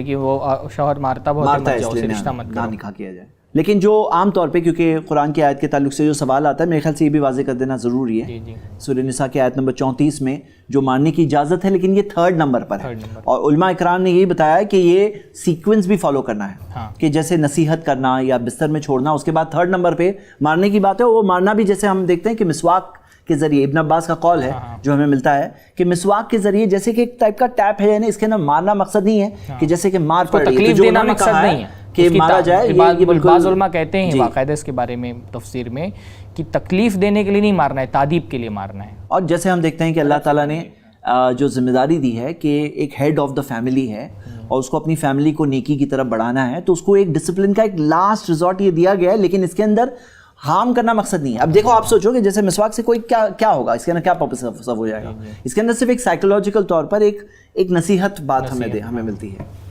कि वो शौहर मारता है, इसलिए रिश्ता मत करो, निकाह किया जाए। लेकिन जो आम तौर पे, क्योंकि कुरान की आयत के ताल्लुक से जो सवाल आता है, मेरे ख्याल से ये भी वाज़ेह कर देना ज़रूरी है। सूरह निसा की आयत नंबर 34 में जो मारने की इजाज़त है, लेकिन ये 3rd नंबर पर है। और उलमा इकराम ने यही बताया कि ये सीक्वेंस भी फॉलो करना है, कि जैसे नसीहत करना या बिस्तर में छोड़ना, उसके बाद 3rd नंबर पे मारने की बात है। वो मारना भी जैसे हम देखते हैं कि मिसवाक के जरिए, इब्न अब्बास का कौल है जो हमें मिलता है कि मिसवाक के जरिए, जैसे कि एक टाइप का टैप है, यानी इसके अंदर मारना मकसद नहीं है कि जैसे कि मार पड़ रही है, तकलीफ देना मकसद नहीं है कि मारा जाए। ये बाज़ उलमा कहते हैं बाकायदा इसके बारे में तफसीर में कि तकलीफ देने के लिए नहीं मारना है, तादीब के लिए मारना है। और जैसे हम देखते हैं कि अल्लाह ताला ने जो जिम्मेदारी दी है कि एक हेड ऑफ द फैमिली है और उसको अपनी फैमिली को नेकी की तरफ बढ़ाना है, तो उसको एक डिसिप्लिन का एक लास्ट रिजॉर्ट ये दिया गया है, लेकिन इसके अंदर हार्म करना मकसद नहीं है। अब देखो, आप सोचो कि जैसे मिसवाक से कोई क्या होगा, इसके अंदर क्या पर्पस सब हो जाएगा? इसके अंदर सिर्फ एक साइकोलॉजिकल तौर पर एक नसीहत बात हमें मिलती है।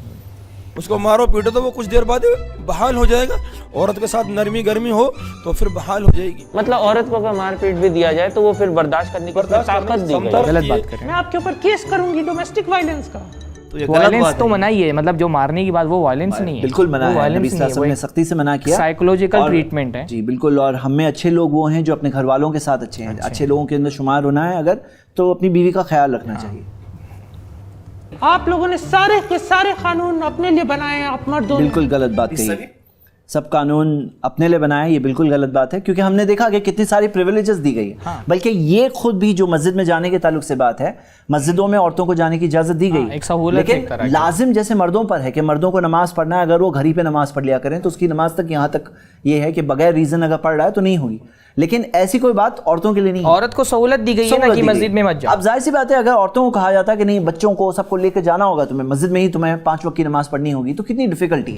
उसको मारो पीटो तो वो कुछ देर बाद बहाल हो जाएगा। औरत के साथ नरमी गर्मी हो तो फिर बहाल हो जाएगी। मतलब औरत को अगर मार पीट भी दिया जाए तो वो फिर बर्दाश्त करने की ताकत दी गई। गलत बात कर रहे हैं। मैं आपके ऊपर केस करूंगी डोमेस्टिक वायलेंस का। तो ये वायलेंस तो मना ही है, मतलब जो मारने की बात वो वायलेंस नहीं है, बिल्कुल मना है। नबी सल्लल्लाहु अलैहि वसल्लम ने सख्ती से मना किया। साइकोलॉजिकल ट्रीटमेंट है। जी बिल्कुल। और हम में अच्छे लोग वो हैं जो अपने घर वालों के साथ अच्छे हैं, अच्छे लोगों के अंदर शुमार होना है अगर, तो अपनी बीवी का ख्याल रखना चाहिए। आप लोगों ने सारे के सारे कानून अपने लिए बनाए हैं, आप मर्दों ने। बिल्कुल गलत बात कही। सब कानून अपने लिए बनाए, ये बिल्कुल गलत बात है, क्योंकि हमने देखा कि कितनी सारी प्रिविलेजेस दी गई है। बल्कि ये खुद भी जो मस्जिद में जाने के ताल्लुक से बात है, मस्जिदों में औरतों को जाने की इजाजत दी गई, लेकिन लाजिम जैसे मर्दों पर है कि मर्दों को नमाज पढ़ना है, अगर वो घर ही पे नमाज पढ़ लिया करें तो उसकी नमाज तक यहाँ तक ये है कि बगैर रीजन अगर पढ़ रहा है तो नहीं होगी। लेकिन ऐसी कोई बात औरतों के लिए नहीं। औरत को सहूलत दी गई है ना कि मस्जिद में मत जाओ। अब जाहिर सी बात है, अगर औरतों को कहा जाता है कि नहीं बच्चों को सबको लेकर जाना होगा, तुम्हें मस्जिद में ही तुम्हें 5 वक्त की नमाज पढ़नी होगी, तो कितनी डिफिकल्टी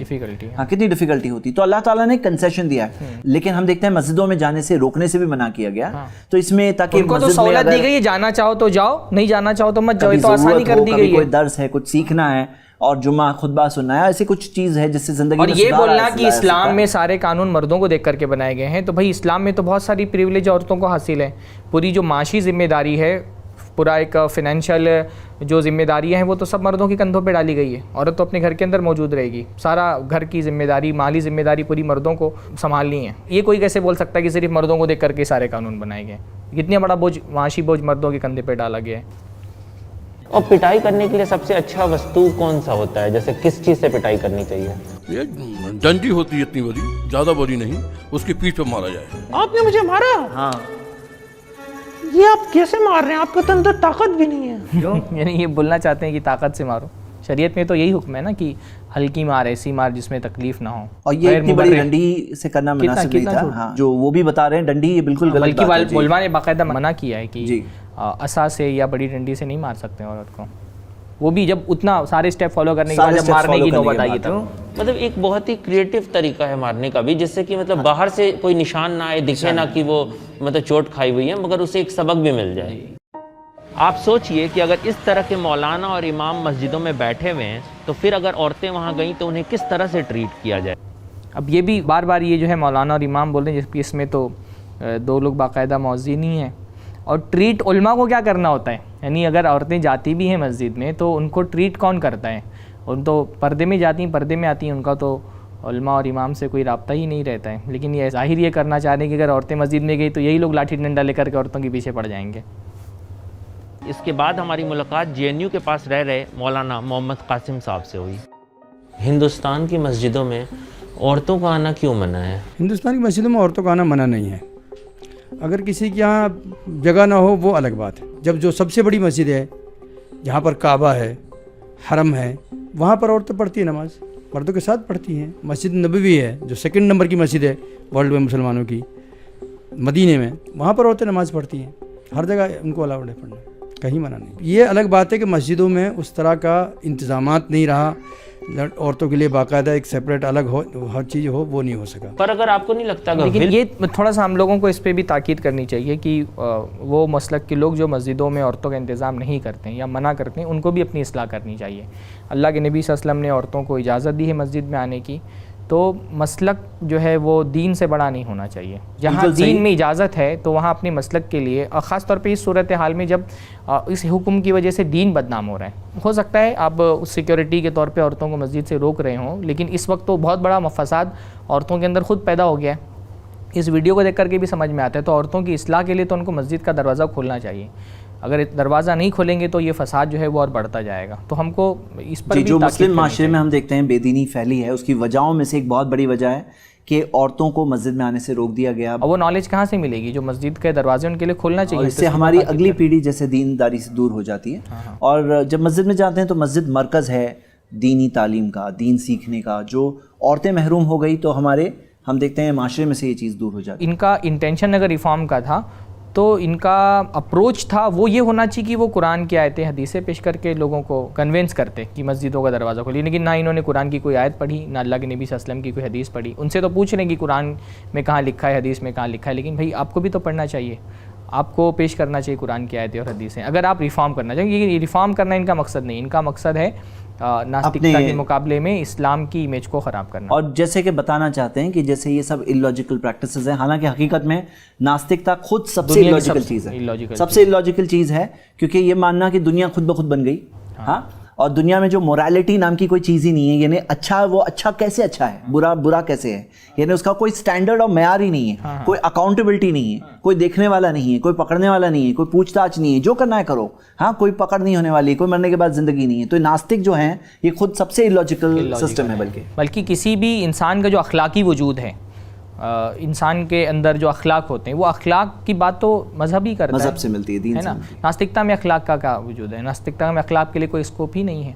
हाँ, कितनी डिफिकल्टी होती। तो अल्लाह ताला ने कंसेशन दिया है, लेकिन हम देखते हैं मस्जिदों में जाने से रोकने से भी मना किया गया। तो इसमें ताकि उनको तो सहूलत दी गई है, जाना चाहो तो जाओ, नहीं जाना चाहो तो मत जाओ, तो आसानी कर दी गई है। कोई दर्स है, कुछ सीखना है और जुम्मा खुतबा सुनना है, ऐसी कुछ चीज़ है जिससे ज़िंदगी और ये बोलना कि इस्लाम में सारे कानून मर्दों को देख करके बनाए गए हैं, तो भाई इस्लाम में तो बहुत सारी प्रिविलेज औरतों को हासिल है। पूरी जो माशी जिम्मेदारी है, पूरा एक फाइनेंशियल जो जिम्मेदारियां हैं, वो तो सब मर्दों के कंधों पे डाली गई है। औरत तो अपने घर के अंदर मौजूद रहेगी, सारा घर की जिम्मेदारी, माली जिम्मेदारी पूरी मर्दों को संभालनी है। ये कोई कैसे बोल सकता है कि सिर्फ मर्दों को देख करके सारे कानून बनाए गए? कितनी बड़ा बोझ, माशी बोझ मर्दों के कंधे पे डाला गया है। और पिटाई करने के लिए सबसे अच्छा वस्तु कौन सा होता है? जैसे किस चीज़ से पिटाई करनी चाहिए? ये डंडी होती है इतनी बड़ी, ज़्यादा बड़ी नहीं, उसकी पीठ पे मारा जाए। आपने मुझे मारा? हाँ। ये आप कैसे मार रहे हैं? आपके तो अंदर ताकत भी नहीं है। यानी ये बोलना चाहते हैं कि ताकत से मारो। शरीयत में तो यही हुक्म है ना कि हल्की मार, ऐसी मार जिसमें तकलीफ ना हो। और ये इतनी बड़ी डंडी से करना मुनासिब नहीं था। हाँ, जो वो भी बता रहे हैं डंडी, ये बिल्कुल गलत बात है। उलमा ने बाकायदा मना किया है कि असा से या बड़ी डंडी से नहीं मार सकते औरत को। वो भी जब उतना सारे स्टेप फॉलो करने के बाद जब मारने की नौबत आई तो मतलब एक बहुत ही क्रिएटिव तरीका है मारने का भी, जिससे कि मतलब बाहर से कोई निशान ना आए, दिखे ना कि वो मतलब चोट खाई हुई है, मगर उसे एक सबक भी मिल जाए। आप सोचिए कि अगर इस तरह के मौलाना और इमाम मस्जिदों में बैठे हुए हैं तो फिर अगर औरतें वहाँ गईं तो उन्हें किस तरह से ट्रीट किया जाए। अब ये भी बार बार ये जो है मौलाना और इमाम बोल रहे हैं, जबकि इसमें तो 2 लोग बाकायदा मौज़िन ही हैं। और ट्रीट उल्मा को क्या करना होता है, यानी अगर औरतें जाती भी हैं मस्जिद में तो उनको ट्रीट कौन करता है? उन तो पर्दे में जाती हैं, पर्दे में आती हैं, उनका तो उल्मा और इमाम से कोई राब्ता ही नहीं रहता है। लेकिन ये ज़ाहिर ये करना चाह रहे हैं कि अगर औरतें मस्जिद में गई तो यही लोग लाठी डंडा लेकर के औरतों के पीछे पड़ जाएंगे। इसके बाद हमारी मुलाकात JNU के पास रह रहे मौलाना मोहम्मद कासिम साहब से हुई। हिंदुस्तान की मस्जिदों में औरतों का आना क्यों मना है? हिंदुस्तान की मस्जिदों में औरतों का आना मना नहीं है। अगर किसी के यहाँ जगह ना हो वो अलग बात है। जब जो सबसे बड़ी मस्जिद है, जहाँ पर काबा है, हरम है, वहाँ पर औरतें पढ़ती है नमाज, मर्दों के साथ पढ़ती हैं। मस्जिद नबवी है जो 2 नंबर की मस्जिद है वर्ल्ड में मुसलमानों की, मदीने में, वहाँ पर औरतें नमाज पढ़ती हैं। हर जगह उनको अलाउड है पढ़ना, कहीं मना नहीं। ये अलग बात है कि मस्जिदों में उस तरह का इंतजामात नहीं रहा, औरतों के लिए बाकायदा एक सेपरेट अलग हो, हर चीज़ हो, वो नहीं हो सका। पर अगर आपको नहीं लगता, लेकिन ये थोड़ा सा हम लोगों को इस पर भी ताकीद करनी चाहिए कि वो मसलक के लोग जो मस्जिदों में औरतों का इंतज़ाम नहीं करते हैं या मना करते हैं, उनको भी अपनी इस्लाह करनी चाहिए। अल्लाह के नबी सल्लल्लाहु अलैहि वसल्लम ने औरतों को इजाज़त दी है मस्जिद में आने की, तो मसलक जो है वो दीन से बड़ा नहीं होना चाहिए। जहाँ दीन में इजाज़त है तो वहाँ अपने मसलक के लिए, और ख़ास तौर पे इस सूरत हाल में जब इस हुक्म की वजह से दीन बदनाम हो रहा है। हो सकता है आप उस सिक्योरिटी के तौर पे औरतों को मस्जिद से रोक रहे हों, लेकिन इस वक्त तो बहुत बड़ा फसाद औरतों के अंदर खुद पैदा हो गया है। इस वीडियो को देख करके भी समझ में आता है। तो औरतों की इस्लाह के लिए तो उनको मस्जिद का दरवाज़ा खोलना चाहिए। अगर दरवाज़ा नहीं खोलेंगे तो ये फसाद जो है वो और बढ़ता जाएगा। तो हमको इस पर भी जो मुस्लिम माशरे में हम देखते हैं बेदीनी फैली है, उसकी वजहों में से एक बहुत बड़ी वजह है कि औरतों को मस्जिद में आने से रोक दिया गया। अब वो नॉलेज कहाँ से मिलेगी जो मस्जिद के दरवाजे उनके लिए खोलना चाहिए। इससे हमारी अगली पीढ़ी जैसे दीनदारी से दूर हो जाती है। और जब मस्जिद में जाते हैं तो मस्जिद मरकज़ है दीनी तालीम का, दीन सीखने का। जो औरतें महरूम हो गई तो हम देखते हैं माशरे में से ये चीज़ दूर हो जाती है। इनका इंटेंशन अगर रिफॉर्म का था तो इनका अप्रोच था वो ये होना चाहिए कि वो कुरान की आयतें हदीसें पेश करके लोगों को कन्विंस करते कि मस्जिदों का दरवाज़ा खोलिए। लेकिन ना इन्होंने कुरान की कोई आयत पढ़ी, ना अल्लाह के नबी सल्लल्लाहु अलैहि वसल्लम की कोई हदीस पढ़ी। उनसे तो पूछ रहे हैं कि कुरान में कहाँ लिखा है, हदीस में कहाँ लिखा है, लेकिन भाई आपको भी तो पढ़ना चाहिए, आपको पेश करना चाहिए कुरान की आयतें और हदीसें अगर आप रिफॉर्म करना चाहिए। ये रिफॉर्म करना इनका मकसद नहीं, इनका मकसद है नास्तिकता के मुकाबले में इस्लाम की इमेज को ख़राब करना। और जैसे कि बताना चाहते हैं कि जैसे ये सब इलॉजिकल प्रैक्टिसेस हैं, हालांकि हकीकत में नास्तिकता खुद सबसे इलॉजिकल चीज़ है, सबसे इलॉजिकल चीज़ है, क्योंकि ये मानना कि दुनिया खुद ब खुद बन गई। हाँ, और दुनिया में जो मोरालिटी नाम की कोई चीज़ ही नहीं है, यानी अच्छा वो अच्छा कैसे अच्छा है, बुरा बुरा कैसे है, यानी उसका कोई स्टैंडर्ड और मेयार ही नहीं है। कोई अकाउंटेबिलिटी नहीं है, कोई देखने वाला नहीं है, कोई पकड़ने वाला नहीं है, कोई पूछताछ नहीं है, जो करना है करो। हाँ, कोई पकड़ नहीं होने वाली, कोई मरने के बाद ज़िंदगी नहीं है। तो नास्तिक जो हैं ये खुद सबसे इलॉजिकल सिस्टम है। बल्कि किसी भी इंसान का जो अखलाकी वजूद है, इंसान के अंदर जो अखलाक होते हैं, वो अखलाक की बात तो मजहब ही करता है, मजहब से मिलती है, दीन है ना। नास्तिकता में अखलाक का क्या वजूद है? नास्तिकता में अखलाक के लिए कोई स्कोप ही नहीं है।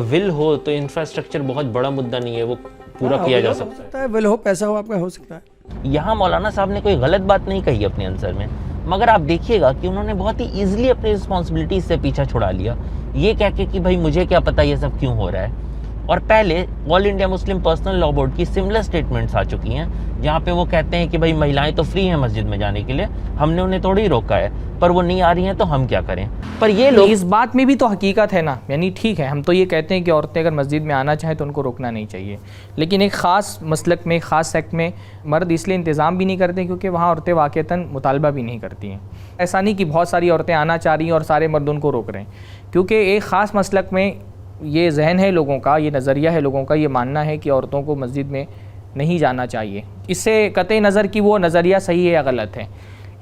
विल हो तो इंफ्रास्ट्रक्चर बहुत बड़ा मुद्दा नहीं है, वो पूरा किया जा सकता है। विल हो, पैसा हो, आपका हो सकता है। यहाँ मौलाना साहब ने कोई गलत बात नहीं कही अपने आंसर में, मगर आप देखिएगा कि उन्होंने बहुत ही ईजिली अपनी रिस्पॉन्सिबिलिटी से पीछा छुड़ा लिया, ये कह के कि भाई मुझे क्या पता ये सब क्यों हो रहा है। और पहले all India Muslim personal law board की सिमिलर स्टेटमेंट्स आ चुकी हैं, जहाँ पे वो कहते हैं कि भाई महिलाएं तो फ्री हैं मस्जिद में जाने के लिए, हमने उन्हें थोड़ी रोका है, पर वो नहीं आ रही हैं तो हम क्या करें। पर ये लोग, इस बात में भी तो हकीकत है ना, यानी ठीक है हम तो ये कहते हैं कि औरतें अगर मस्जिद में आना चाहें तो उनको रोकना नहीं चाहिए, लेकिन एक ख़ास मसलक में, ख़ास सेक्ट में मर्द इसलिए इंतज़ाम भी नहीं करते क्योंकि वहाँ औरतें वाक़तन मुतालबा भी नहीं करती हैं। ऐसा नहीं कि बहुत सारी औरतें आना चाह रही हैं और सारे मर्द उनको रोक रहे हैं, क्योंकि एक ख़ास मसलक में ये जहन है लोगों का, ये नज़रिया है लोगों का, ये मानना है कि औरतों को मस्जिद में नहीं जाना चाहिए। इससे कतई नज़र कि वो नज़रिया सही है या गलत है,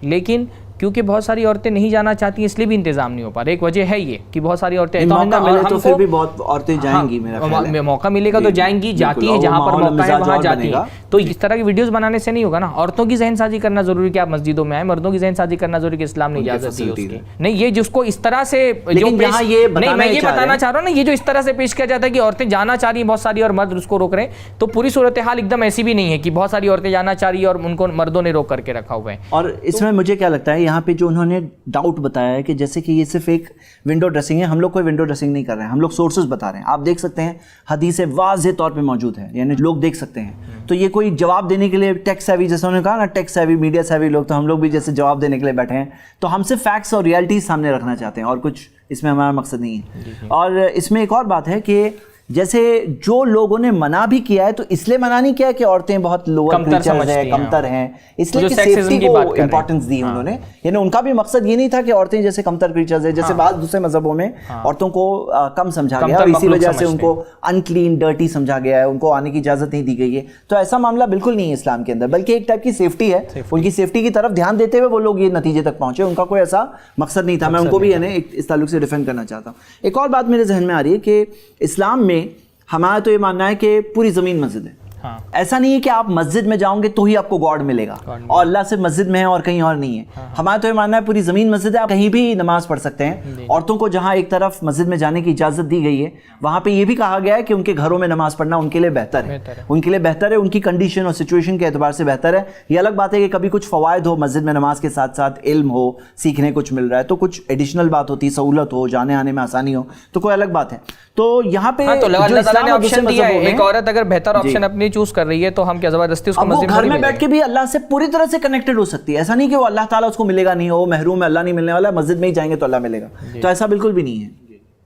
लेकिन क्योंकि बहुत सारी औरतें नहीं जाना चाहती हैं इसलिए भी इंतज़ाम नहीं हो पा रहा। एक वजह है ये कि बहुत सारी औरतें तो फिर भी बहुत औरतें जाएंगी, मेरा ख्याल है। मौका मिलेगा तो जाएंगी, जाती हैं, जहाँ पर मौका है वहाँ जाती हैं। तो इस तरह की वीडियोस बनाने से नहीं होगा ना। औरतों की जहन साजी करना जरूरी कि आप मस्जिदों में आए, मर्दों की जहन साजी करना जरूरी कि इस्लाम ने इजाजत दी उसकी नहीं। ये जिसको इस तरह से नहीं, मैं ये बताना चाह रहा हूँ ना, ये जो इस तरह से पेश किया जाता है कि औरतें जाना चाह रही हैं बहुत सारी और मर्द उसको रोक रहे हैं, तो पूरी सूरत हाल एकदम ऐसी भी नहीं है कि बहुत सारी औरतें जाना चाह रही है और उनको मर्दों ने रोक करके रखा हुआ है। और इसमें मुझे क्या लगता है, यहाँ पे जो उन्होंने डाउट बताया है कि जैसे कि ये सिर्फ एक विंडो ड्रेसिंग है, हम लोग कोई विंडो ड्रेसिंग नहीं कर रहे हैं, हम लोग सोर्सेज बता रहे हैं। आप देख सकते हैं हदीसें वाज़ेह तौर पे मौजूद है, यानी लोग देख सकते हैं। तो ये कोई जवाब देने के लिए टेक सेवी, जैसे उन्होंने कहा ना टेक सेवी, मीडिया सेवी लोग, तो हम लोग भी जैसे जवाब देने के लिए बैठे हैं। तो हम सिर्फ फैक्ट्स और रियलिटी सामने रखना चाहते हैं और कुछ इसमें हमारा मकसद नहीं है। और इसमें एक और बात है कि जैसे जो लोगों ने मना भी किया है तो इसलिए मना नहीं किया है कि औरतें बहुत लोअर क्रीचर्स हैं, कमतर हैं, इसलिए कि सेफ्टी को इंपॉर्टेंस दी उन्होंने। यानी उनका भी मकसद ये नहीं था कि औरतें जैसे कमतर क्रीचर्स हैं, जैसे बाद दूसरे मजहबों में औरतों को कम समझा गया और इसी वजह से उनको अनक्लीन, डर्टी समझा गया है, उनको आने की इजाजत नहीं दी गई है। तो ऐसा मामला बिल्कुल नहीं है इस्लाम के अंदर, बल्कि एक टाइप की सेफ्टी है। उनकी सेफ्टी की तरफ ध्यान देते हुए वो लोग ये नतीजे तक पहुंचे, उनका कोई ऐसा मकसद नहीं था। मैं उनको भी इस ताल्लुक से डिफेंड करना चाहता हूँ। एक और बात मेरे जहन में आ रही है कि इस्लाम में हमारा तो ये मानना है कि पूरी ज़मीन मस्जिद है। ऐसा नहीं है कि आप मस्जिद में जाओगे तो ही आपको गॉड मिलेगा और अल्लाह सिर्फ मस्जिद में है और कहीं और नहीं है। हमारा तो ये मानना है पूरी ज़मीन मस्जिद है, आप कहीं भी नमाज पढ़ सकते हैं। औरतों को जहाँ एक तरफ मस्जिद में जाने की इजाज़त दी गई है, वहाँ पे ये भी कहा गया है कि उनके घरों में नमाज पढ़ना उनके लिए बेहतर है, उनके लिए बेहतर है, उनकी कंडीशन और सिचुएशन के एतबार से बेहतर है। ये अलग बात है कि कभी कुछ फ़वायद हो मस्जिद में नमाज के साथ साथ, इल्म हो, सीखने कुछ मिल रहा है, तो कुछ एडिशनल बात होती है, सहूलत हो, जाने आने में आसानी हो, तो कोई अलग बात है। तो यहाँ पे एक औरत अगर बेहतर ऑप्शन अपनी चूज कर रही है तो हम क्या जबरदस्ती उसको मस्जिद में घर में बैठ के भी अल्लाह से पूरी तरह से कनेक्टेड हो सकती है। ऐसा नहीं कि वो अल्लाह ताला उसको मिलेगा नहीं, वो महरूम है, अल्लाह नहीं मिलने वाला, मस्जिद में ही जाएंगे तो अल्लाह मिलेगा, तो ऐसा बिल्कुल भी नहीं है।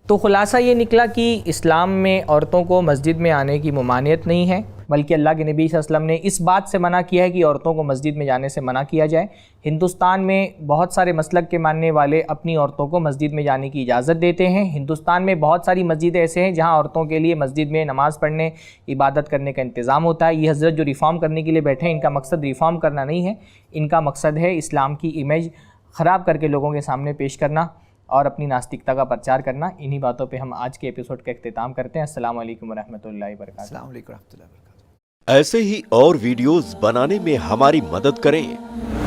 तो खुलासा ये निकला कि इस्लाम में औरतों को मस्जिद में आने की ममानियत नहीं है, बल्कि अल्लाह के नबी सल्लल्लाहु अलैहि वसल्लम ने इस बात से मना किया है कि औरतों को मस्जिद में जाने से मना किया जाए। हिंदुस्तान में बहुत सारे मसलक के मानने वाले अपनी औरतों को मस्जिद में जाने की इजाज़त देते हैं। हिंदुस्तान में बहुत सारी मस्जिदें ऐसे हैं जहां औरतों के लिए मस्जिद में नमाज़ पढ़ने, इबादत करने का इंतज़ाम होता है। ये हज़रत जो रिफ़ॉर्म करने के लिए बैठे हैं, इनका मकसद रिफ़ॉर्म करना नहीं है, इनका मकसद है इस्लाम की इमेज ख़राब करके लोगों के सामने पेश करना और अपनी नास्तिकता का प्रचार करना। इन्हीं बातों पे हम आज के एपिसोड का इख्तिताम करते हैं। अस्सलाम वालेकुम वरहमतुल्लाहि वबरकातुहू। अस्सलाम वालेकुम वरहमतुल्लाहि वबरकातुहू। ऐसे ही और वीडियोस बनाने में हमारी मदद करें।